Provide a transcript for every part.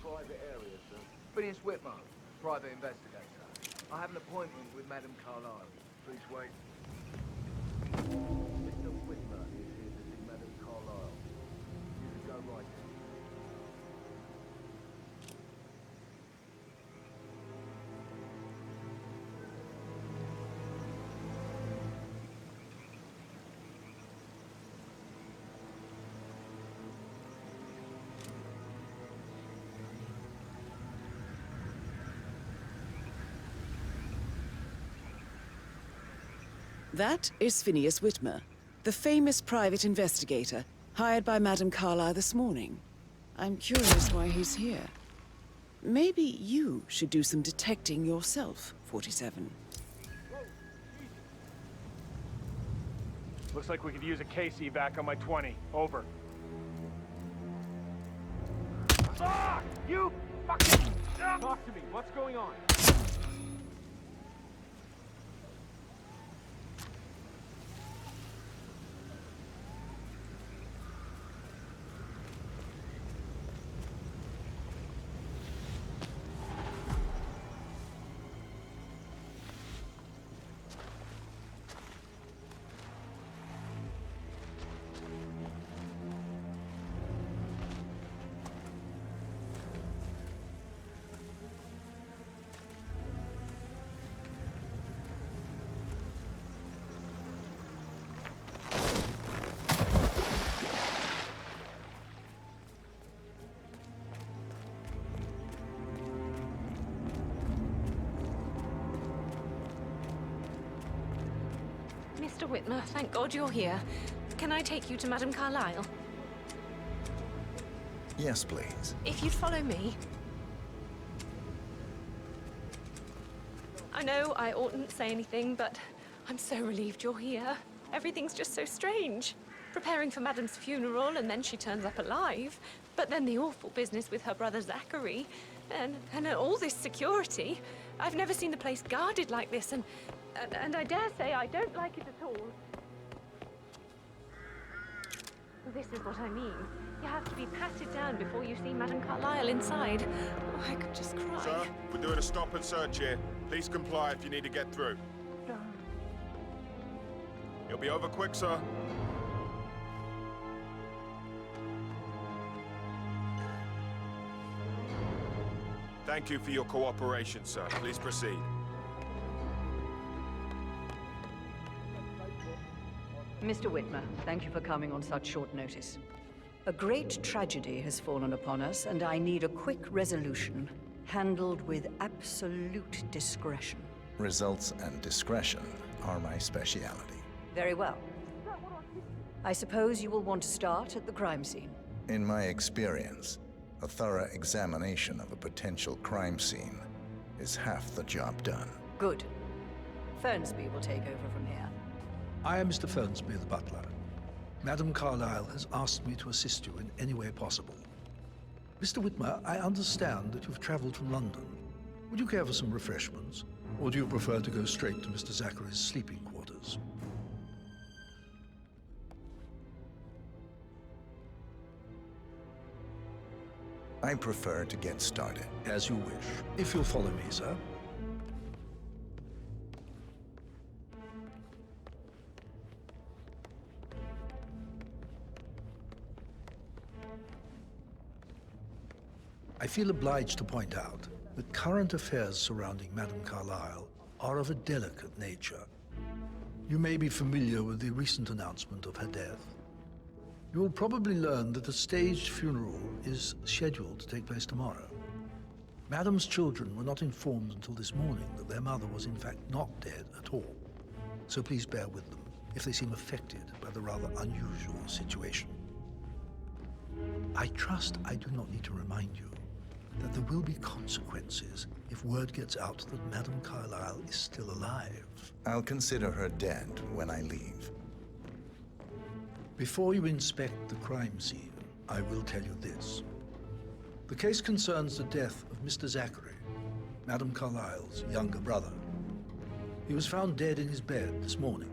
private area, sir. Phineas Whitmer, private investigator. I have an appointment with Madame Carlisle. Please wait. Mr. Whitmer is here to see Madame Carlisle. You can go right now. That is Phineas Whitmer, the famous private investigator, hired by Madame Carlisle this morning. I'm curious why he's here. Maybe you should do some detecting yourself, 47. Looks like we could use a case evac on my 20. Over. Ah! You fucking... Talk to me. What's going on? Mr. Whitmer, thank God you're here. Can I take you to Madame Carlisle? Yes, please. If you'd follow me. I know I oughtn't say anything, but I'm so relieved you're here. Everything's just so strange. Preparing for Madame's funeral, and then she turns up alive. But then the awful business with her brother Zachary, and all this security. I've never seen the place guarded like this, and I dare say I don't like it at all. This is what I mean. You have to be patted down before you see Madame Carlisle inside. Oh, I could just cry. Sir, we're doing a stop and search here. Please comply if you need to get through. It'll be over quick, sir. Thank you for your cooperation, sir. Please proceed. Mr. Whitmer, thank you for coming on such short notice. A great tragedy has fallen upon us, and I need a quick resolution, handled with absolute discretion. Results and discretion are my speciality. Very well. I suppose you will want to start at the crime scene. In my experience, a thorough examination of a potential crime scene is half the job done. Good. Fernsby will take over from here. I am Mr. Fernsby, the butler. Madame Carlisle has asked me to assist you in any way possible. Mr. Whitmer, I understand that you've traveled from London. Would you care for some refreshments? Or do you prefer to go straight to Mr. Zachary's sleeping quarters? I prefer to get started. As you wish. If you'll follow me, sir. I feel obliged to point out that current affairs surrounding Madame Carlisle are of a delicate nature. You may be familiar with the recent announcement of her death. You will probably learn that a staged funeral is scheduled to take place tomorrow. Madame's children were not informed until this morning that their mother was in fact not dead at all. So please bear with them if they seem affected by the rather unusual situation. I trust I do not need to remind you that there will be consequences if word gets out that Madame Carlisle is still alive. I'll consider her dead when I leave. Before you inspect the crime scene, I will tell you this. The case concerns the death of Mr. Zachary, Madame Carlisle's younger brother. He was found dead in his bed this morning.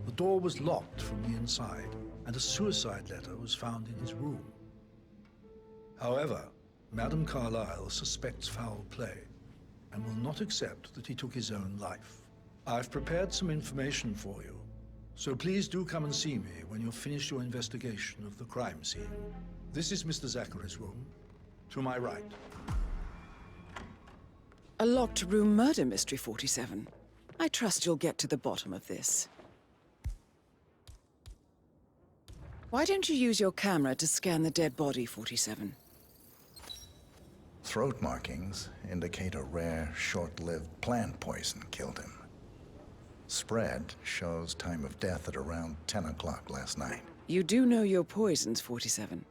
The door was locked from the inside, and a suicide letter was found in his room. However, Madam Carlisle suspects foul play and will not accept that he took his own life. I've prepared some information for you, so please do come and see me when you've finished your investigation of the crime scene. This is Mr. Zachary's room, to my right. A locked room murder mystery, 47. I trust you'll get to the bottom of this. Why don't you use your camera to scan the dead body, 47? Throat markings indicate a rare, short-lived plant poison killed him. Spread shows time of death at around 10 o'clock last night. You do know your poisons, 47.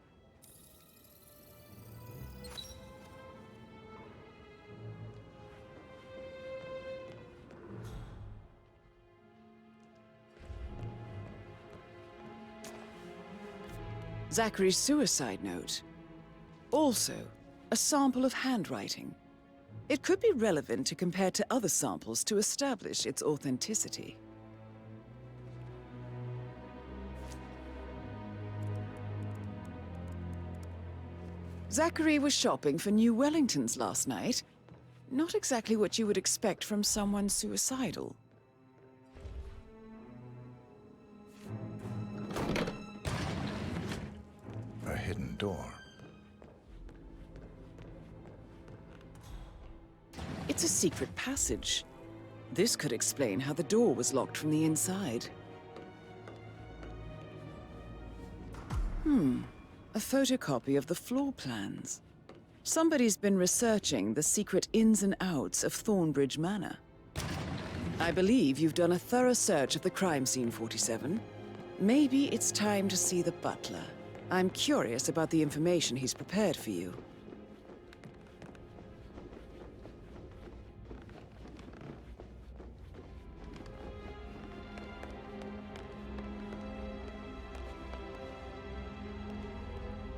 Zachary's suicide note. Also, a sample of handwriting. It could be relevant to compare to other samples to establish its authenticity. Zachary was shopping for New Wellingtons last night. Not exactly what you would expect from someone suicidal. A hidden door. It's a secret passage. This could explain how the door was locked from the inside. A photocopy of the floor plans. Somebody's been researching the secret ins and outs of Thornbridge Manor. I believe you've done a thorough search of the crime scene, 47. Maybe it's time to see the butler. I'm curious about the information he's prepared for you.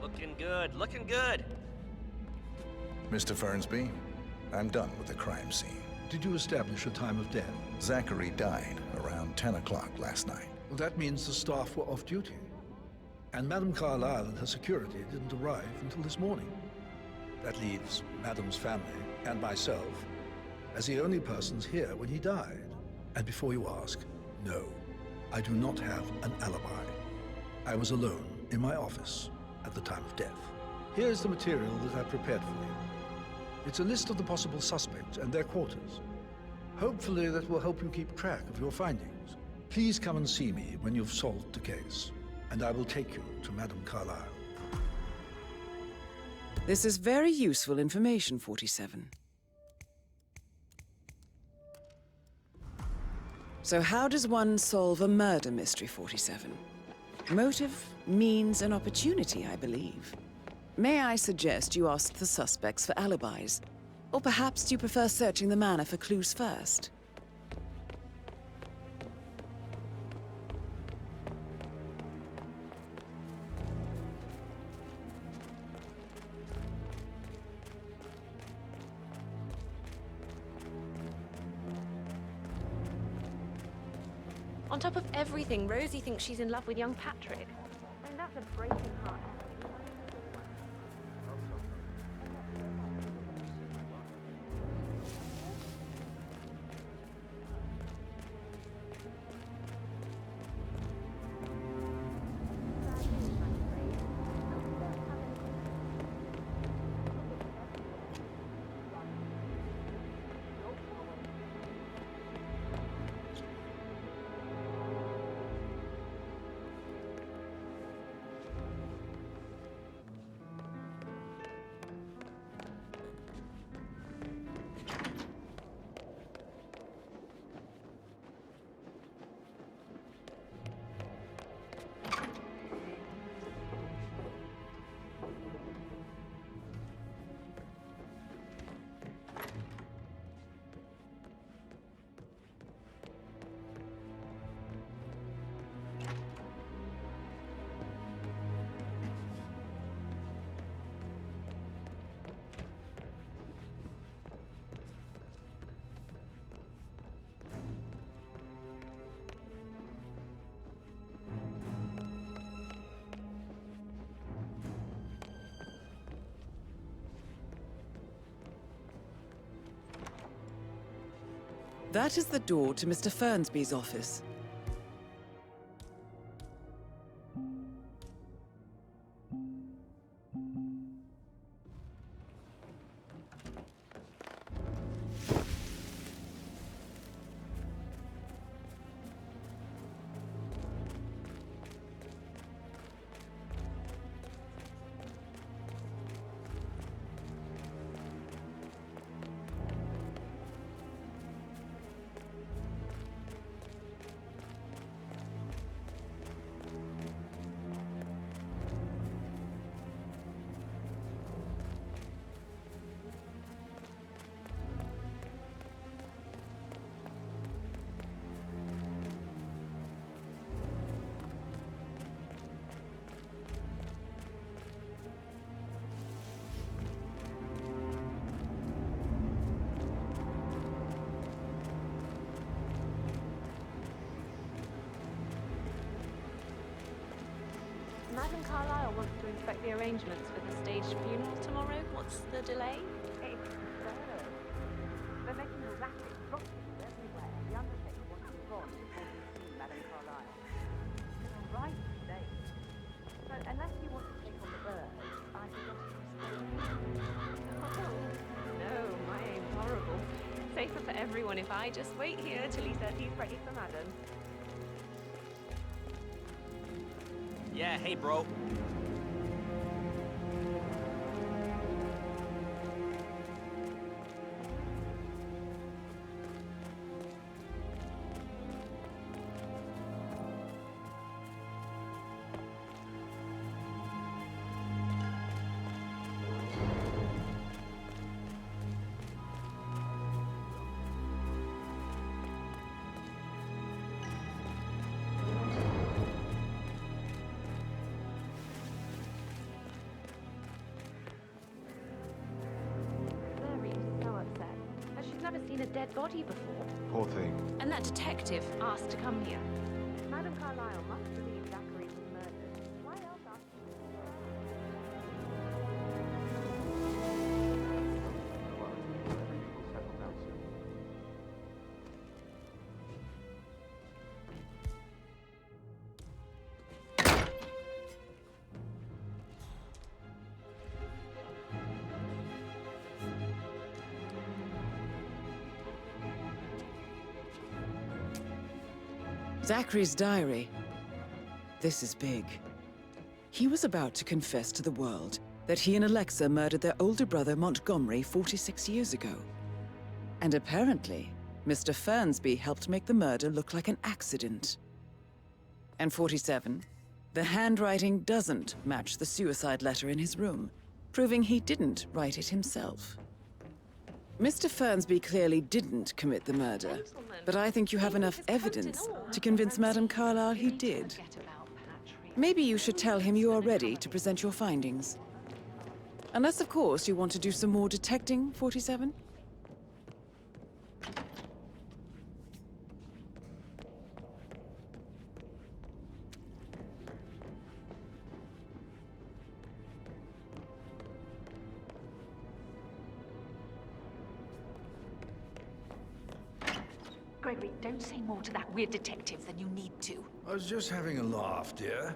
Looking good, looking good. Mr. Fernsby, I'm done with the crime scene. Did you establish a time of death? Zachary died around 10 o'clock last night. Well, that means the staff were off duty. And Madam Carlisle and her security didn't arrive until this morning. That leaves Madam's family and myself as the only persons here when he died. And before you ask, no, I do not have an alibi. I was alone in my office at the time of death. Here's the material that I prepared for you. It's a list of the possible suspects and their quarters. Hopefully that will help you keep track of your findings. Please come and see me when you've solved the case, and I will take you to Madam Carlisle. This is very useful information, 47. So how does one solve a murder mystery, 47? Motive, means, and opportunity, I believe. May I suggest you ask the suspects for alibis? Or perhaps you prefer searching the manor for clues first? On top of everything, Rosie thinks she's in love with young Patrick. I mean, that's a breaking heart. That is the door to Mr. Fernsby's office. Madam Carlisle wants to inspect the arrangements for the staged funeral tomorrow. What's the delay? It's absurd. They're making a racket, droppings everywhere. The undertaker wants to gone before he sees Madam Carlisle. It's a right today. So unless you want to take on the bird, I suggest you stay. Oh, no, my aim's horrible. Safer for everyone if I just wait here till he says he's ready for Madam. Yeah, hey, bro. Never seen a dead body before. Poor thing. And that detective asked to come here. Madam Carlisle must believe Zachary was murdered. Why else ask Well, everything will settle down soon. Zachary's diary. This is big. He was about to confess to the world that he and Alexa murdered their older brother Montgomery 46 years ago. And apparently, Mr. Fernsby helped make the murder look like an accident. And 47, the handwriting doesn't match the suicide letter in his room, proving he didn't write it himself. Mr. Fernsby clearly didn't commit the murder, but I think you have enough evidence to convince Madame Carlisle he did. Maybe you should tell him you are ready to present your findings. Unless, of course, you want to do some more detecting, 47? Gregory, don't say more to that weird detective than you need to. I was just having a laugh, dear.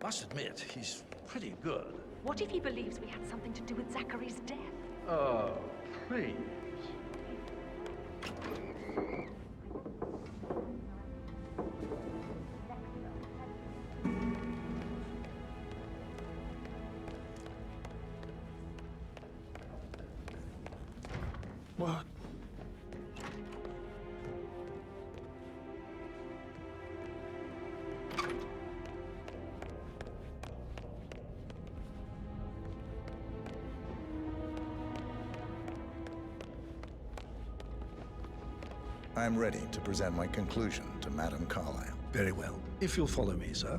Must admit, he's pretty good. What if he believes we had something to do with Zachary's death? Oh, please. What? I'm ready to present my conclusion to Madame Carlisle. Very well. If you'll follow me, sir.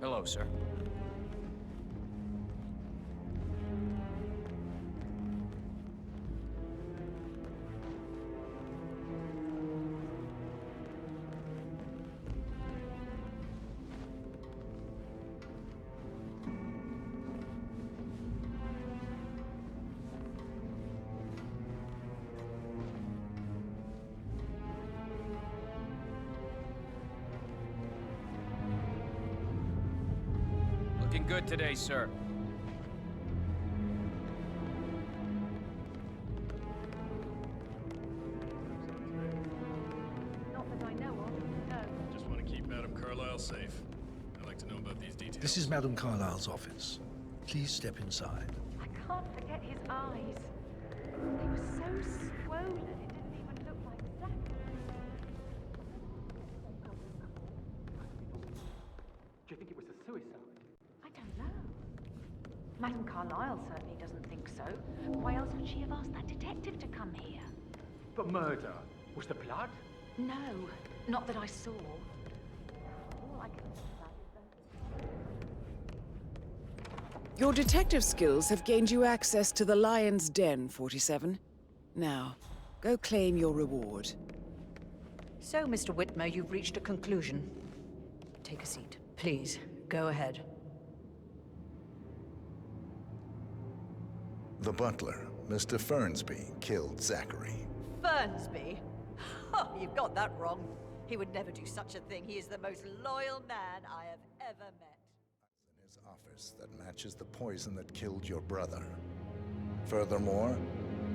Hello, sir. Looking good today, sir. Not that I know of, no. Just want to keep Madame Carlisle safe. I'd like to know about these details. This is Madame Carlisle's office. Please step inside. I can't forget his eyes. They were so swollen, it didn't even look like Zachary. Do you think it was a suicide? I don't know. Madame Carlisle certainly doesn't think so. Why else would she have asked that detective to come here? But murder? Was the blood? No, not that I saw. All I can think about is that... Your detective skills have gained you access to the Lion's Den, 47. Now, go claim your reward. So, Mr. Whitmer, you've reached a conclusion. Take a seat. Please, go ahead. The butler, Mr. Fernsby, killed Zachary. Fernsby? Oh, you've got that wrong. He would never do such a thing. He is the most loyal man I have ever met. In his office that matches the poison that killed your brother. Furthermore,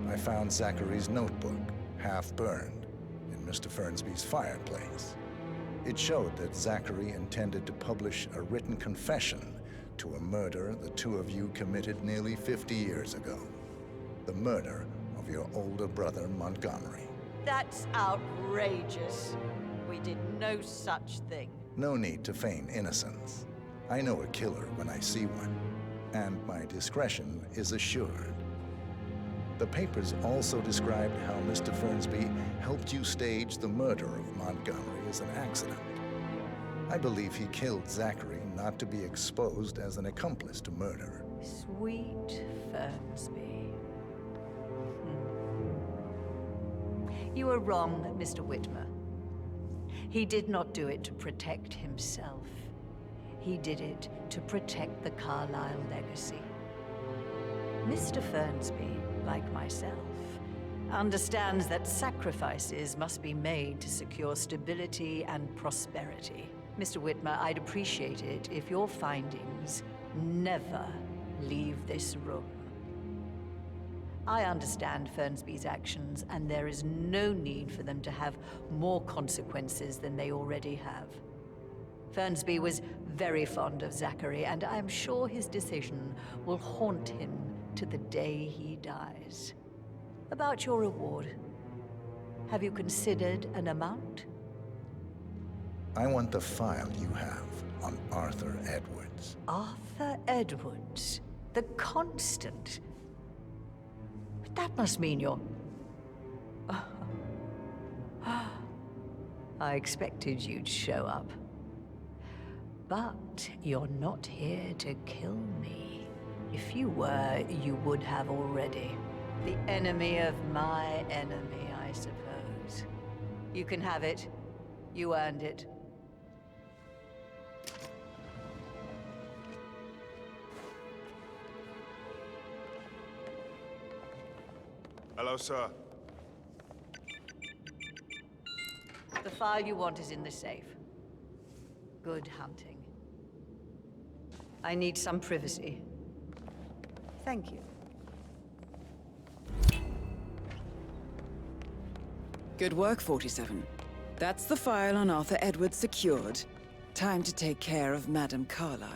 I found Zachary's notebook, half burned, in Mr. Fernsby's fireplace. It showed that Zachary intended to publish a written confession to a murder the two of you committed nearly 50 years ago. The murder of your older brother, Montgomery. That's outrageous. We did no such thing. No need to feign innocence. I know a killer when I see one, and my discretion is assured. The papers also described how Mr. Fernsby helped you stage the murder of Montgomery as an accident. I believe he killed Zachary not to be exposed as an accomplice to murder. Sweet Fernsby. You are wrong, Mr. Whitmer. He did not do it to protect himself. He did it to protect the Carlisle legacy. Mr. Fernsby, like myself, understands that sacrifices must be made to secure stability and prosperity. Mr. Whitmer, I'd appreciate it if your findings never leave this room. I understand Fernsby's actions, and there is no need for them to have more consequences than they already have. Fernsby was very fond of Zachary, and I'm sure his decision will haunt him to the day he dies. About your reward, have you considered an amount? I want the file you have on Arthur Edwards. Arthur Edwards, the Constant. But that must mean you're... I expected you'd show up. But you're not here to kill me. If you were, you would have already. The enemy of my enemy, I suppose. You can have it. You earned it. Hello, sir. The file you want is in the safe. Good hunting. I need some privacy. Thank you. Good work, 47. That's the file on Arthur Edwards secured. Time to take care of Madame Carlisle.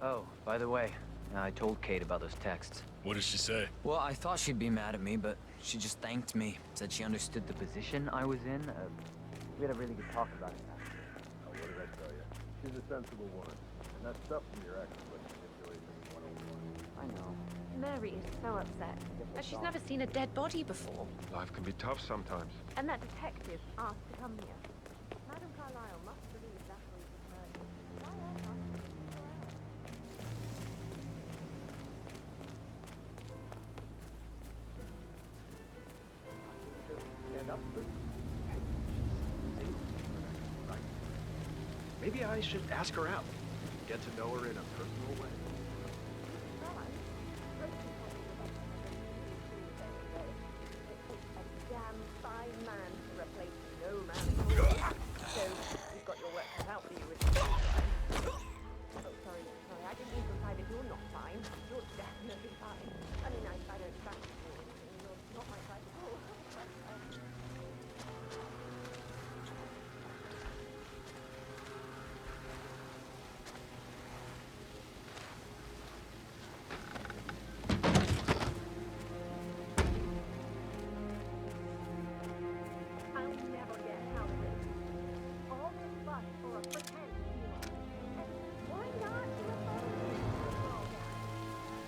Oh, by the way, I told Kate about those texts. What did she say? Well, I thought she'd be mad at me, but she just thanked me. Said she understood the position I was in. We had a really good talk about it. Oh, what did I tell you? She's a sensible woman. And that stuff from your ex was manipulation 101. I know. Mary is so upset. She's never seen a dead body before. Life can be tough sometimes. And that detective asked to come here. Madam Carlisle must believe Zachary was murdered. Why else ask him to go out? Stand up, but... Right. Maybe I should ask her out. Get to know her in a personal way. Damn fine man to replace no man. So you've got your work cut out for you with Oh, sorry, I didn't mean to imply that you're not fine. You're definitely fine. I mean, I don't track you or anything. You're not my type at all. I'll never get out of this. All this fuss for a pretend hero. And why not do a photo with all that?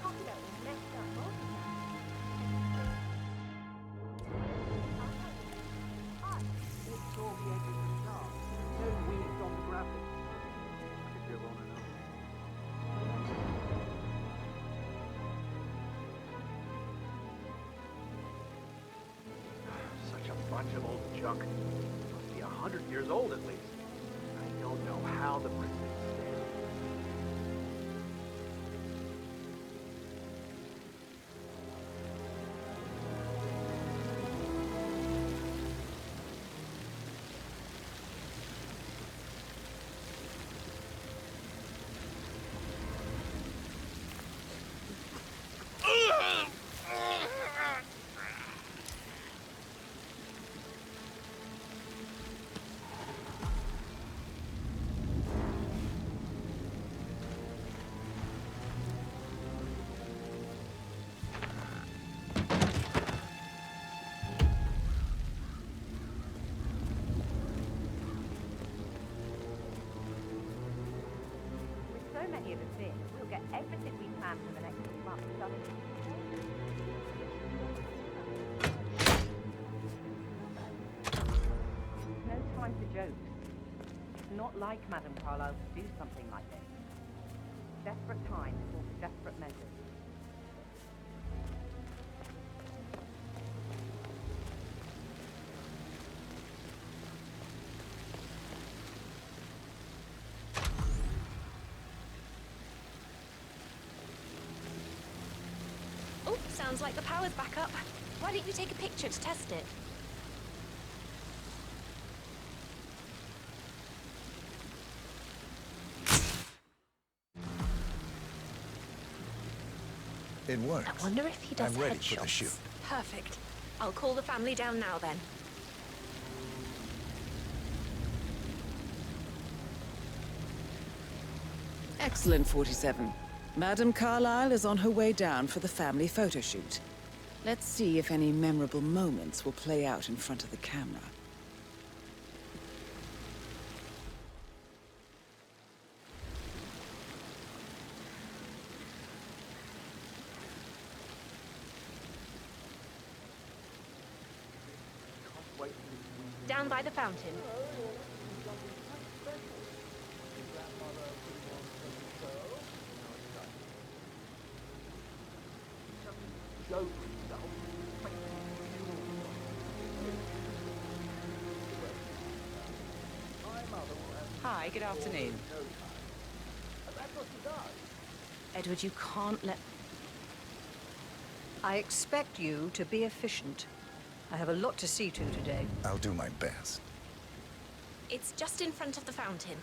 Talk about messed up, huh? Us. It's all the edges of the job. No weeds on the graphics. I could go on and on. Such a bunch of old junk. Must be 100 years old at least. I don't know how the Brits stand it. With so many of us in, we'll get everything we plan for the next few months done in no time for jokes. It's not like Madam Carlisle to do something like this. Desperate times call for desperate measures. Oh, sounds like the power's back up. Why don't you take a picture to test it? It works. I wonder if he does I'm ready headshots. for the shoot. Perfect. I'll call the family down now then. Excellent, 47. Madam Carlisle is on her way down for the family photo shoot. Let's see if any memorable moments will play out in front of the camera. Down by the fountain. Hi, good afternoon. Edward, you can't let... I expect you to be efficient. I have a lot to see to today. I'll do my best. It's just in front of the fountain.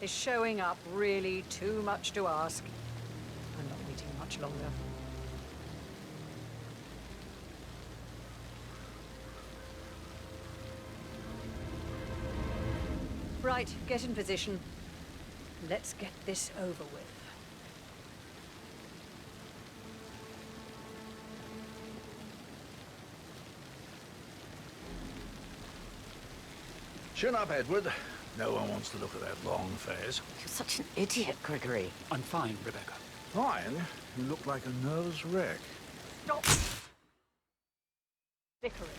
Is showing up really too much to ask? I'm not waiting much longer. Right, get in position. Let's get this over with. Chin up, Edward. No one wants to look at that long face. You're such an idiot, Gregory. I'm fine, Rebecca. Fine. You look like a nervous wreck. Stop! Bickering.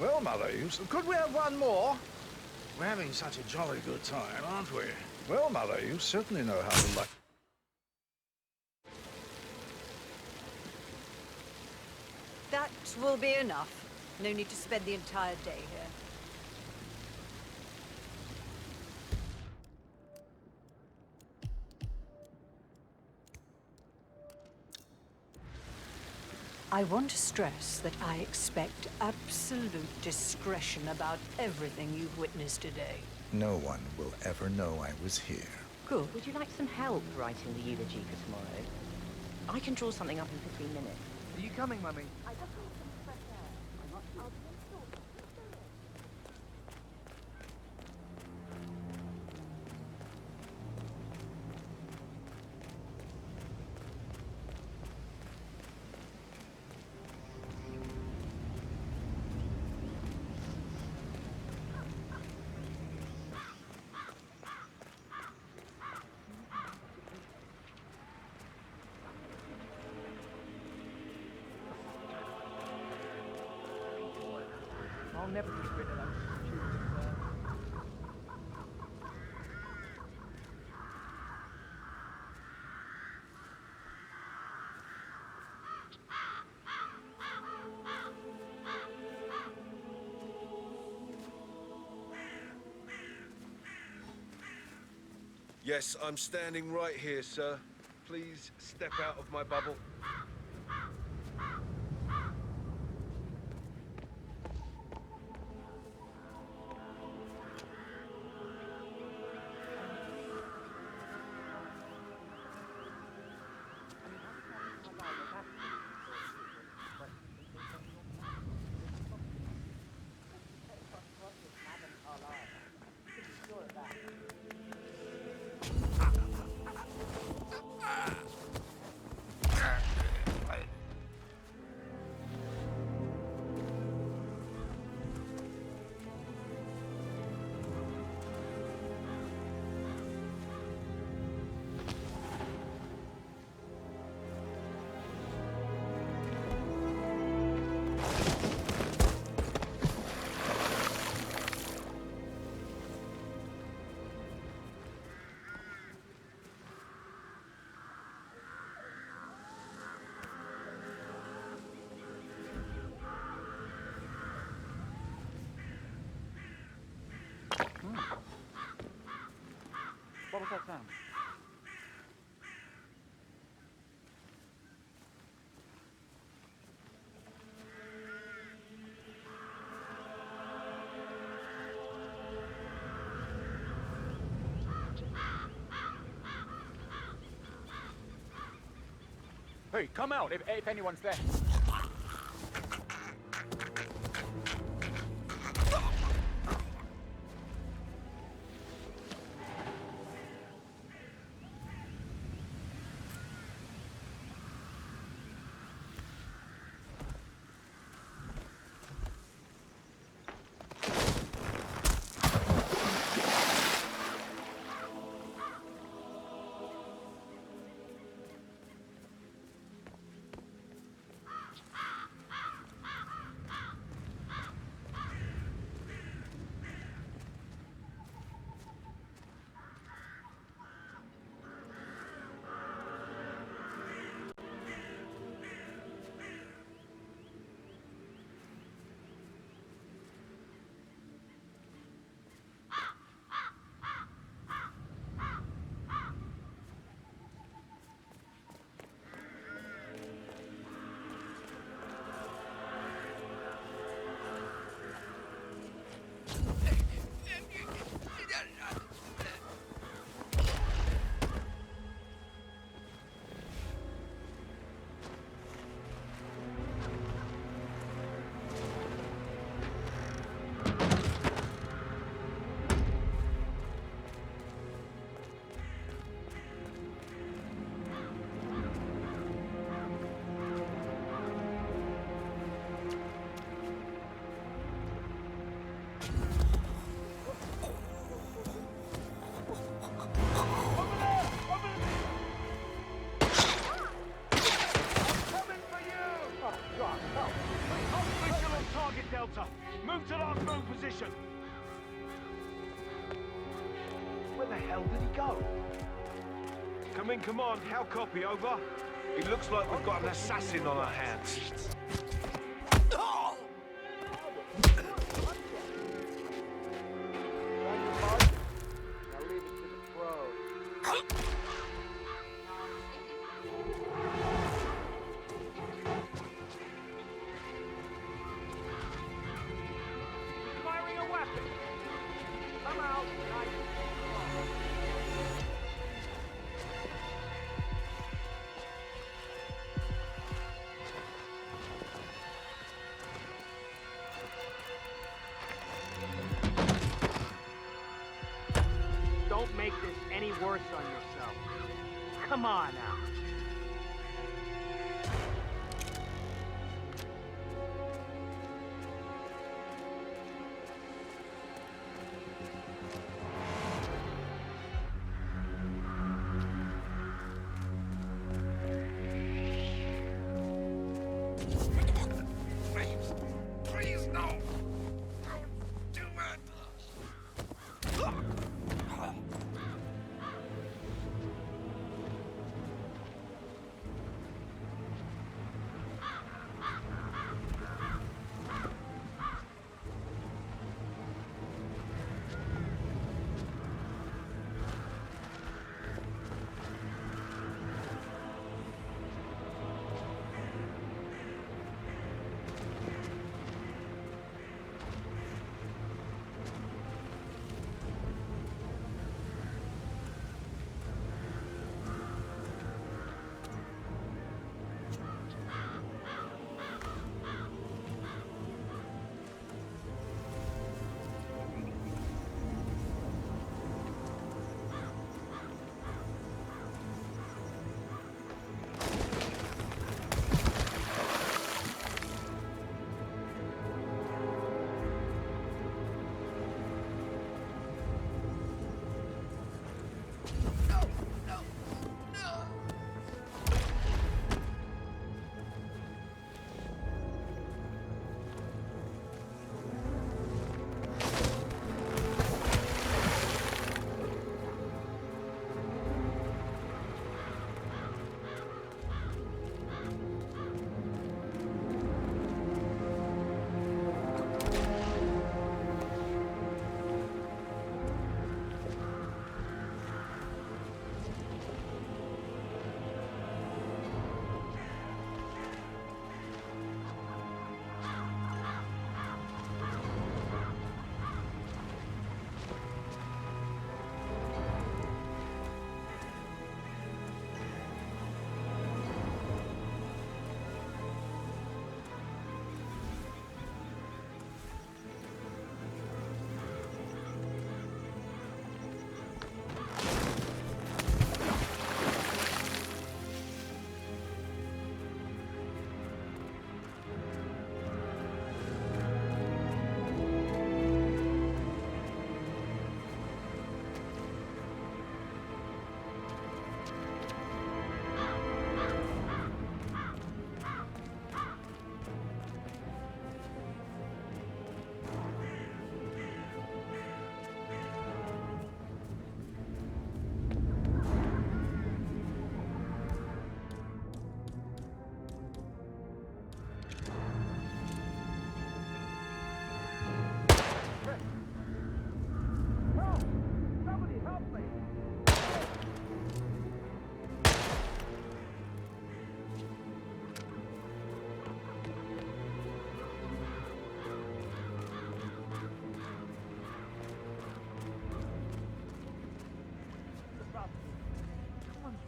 Well, Mother, could we have one more? We're having such a jolly good time, aren't we? Well, Mother, you certainly know how to like... That will be enough. No need to spend the entire day here. I want to stress that I expect absolute discretion about everything you've witnessed today. No one will ever know I was here. Good. Would you like some help writing the eulogy for tomorrow? I can draw something up in 15 minutes. Are you coming, Mummy? I just need some fresh air. I'll be in store. I'll never get rid of that stupid Yes, I'm standing right here, sir. Please step out of my bubble. What was that sound? Hey, come out if anyone's there. the hell did he go? Come on. How copy, over? It looks like we've got an assassin on our hands. Firing a weapon! Come out! Don't make this any worse on yourself. Come on now. Please, no! Do it!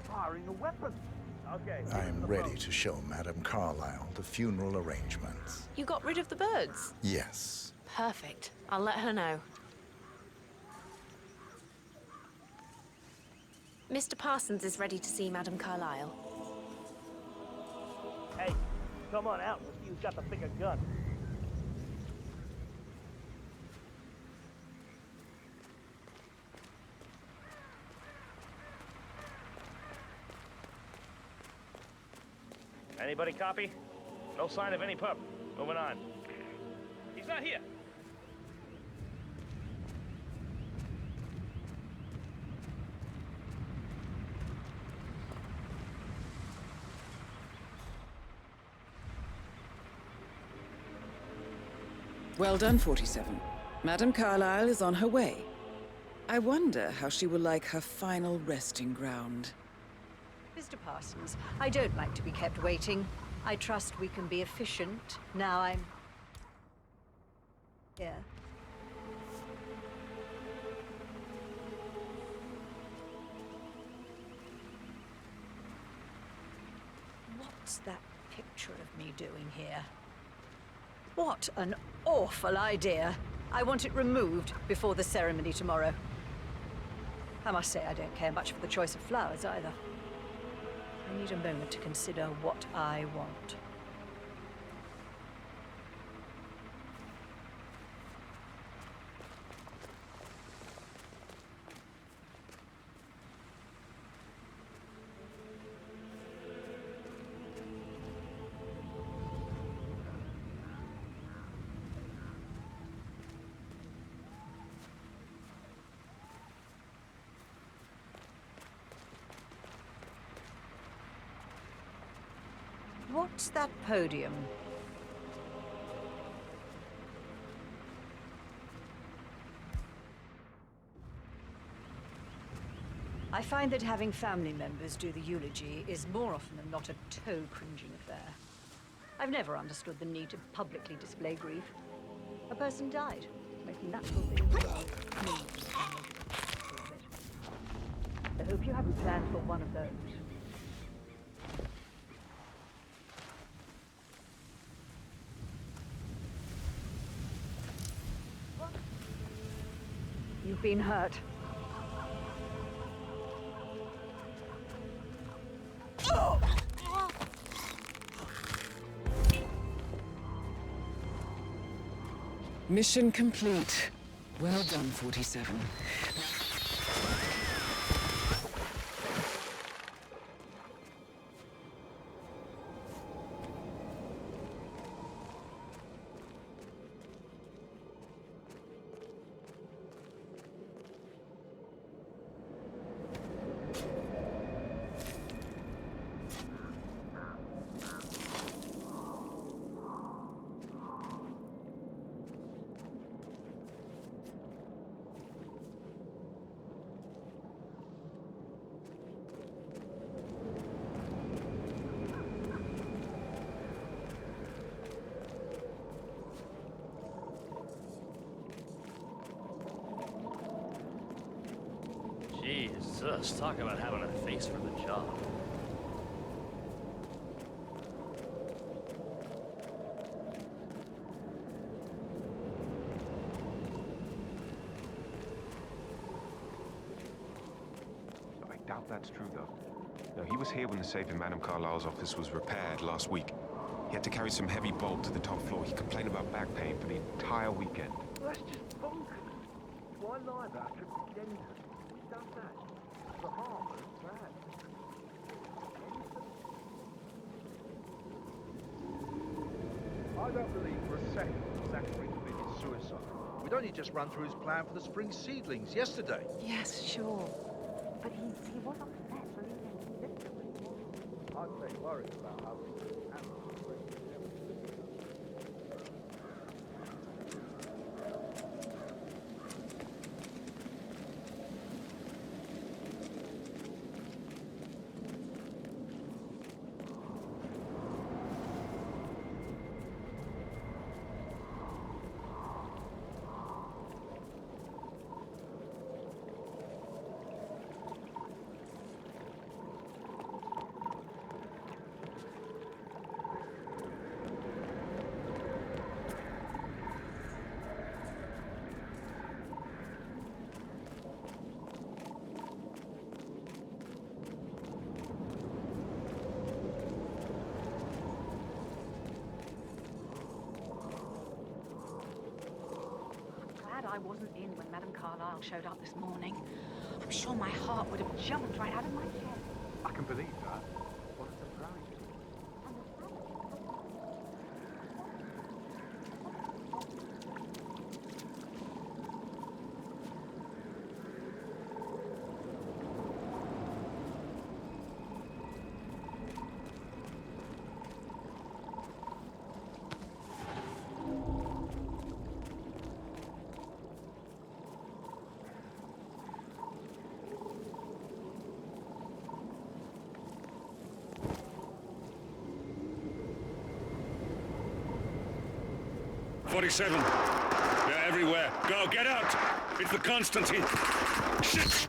Firing a weapon. Okay. I am ready to show Madame Carlisle the funeral arrangements. You got rid of the birds? Yes. Perfect. I'll let her know. Mr. Parsons is ready to see Madame Carlisle. Hey, come on out. Let's see who's got the bigger gun. Anybody copy? No sign of any pup. Moving on. He's not here. Well done, 47. Madame Carlisle is on her way. I wonder how she will like her final resting ground. Mr. Parsons, I don't like to be kept waiting. I trust we can be efficient. Now I'm... here. What's that picture of me doing here? What an awful idea. I want it removed before the ceremony tomorrow. I must say I don't care much for the choice of flowers either. I need a moment to consider what I want. What's that podium? I find that having family members do the eulogy is more often than not a toe-cringing affair. I've never understood the need to publicly display grief. A person died, most natural thing in the world. I hope you haven't planned for one of those. You've been hurt. Mission complete. Well done, 47. Jesus, talk about having a face for the job. I doubt that's true, though. No, he was here when the safe in Madame Carlisle's office was repaired last week. He had to carry some heavy bolt to the top floor. He complained about back pain for the entire weekend. Well, that's just bonkers. Why lie about a trip to Denton? We've done that. The harbour is bad. I don't believe for a second Zachary committed suicide. We'd only just run through his plan for the spring seedlings yesterday. Yes, sure. But he was upset, believing he lived with him. I'd say worried about how we could handle the spring. I wasn't in when Madame Carlisle showed up this morning. I'm sure my heart would have jumped right out of my chest. I can believe that. What a surprise. 47. They're everywhere. Go, get out! It's the Constantine. Shit!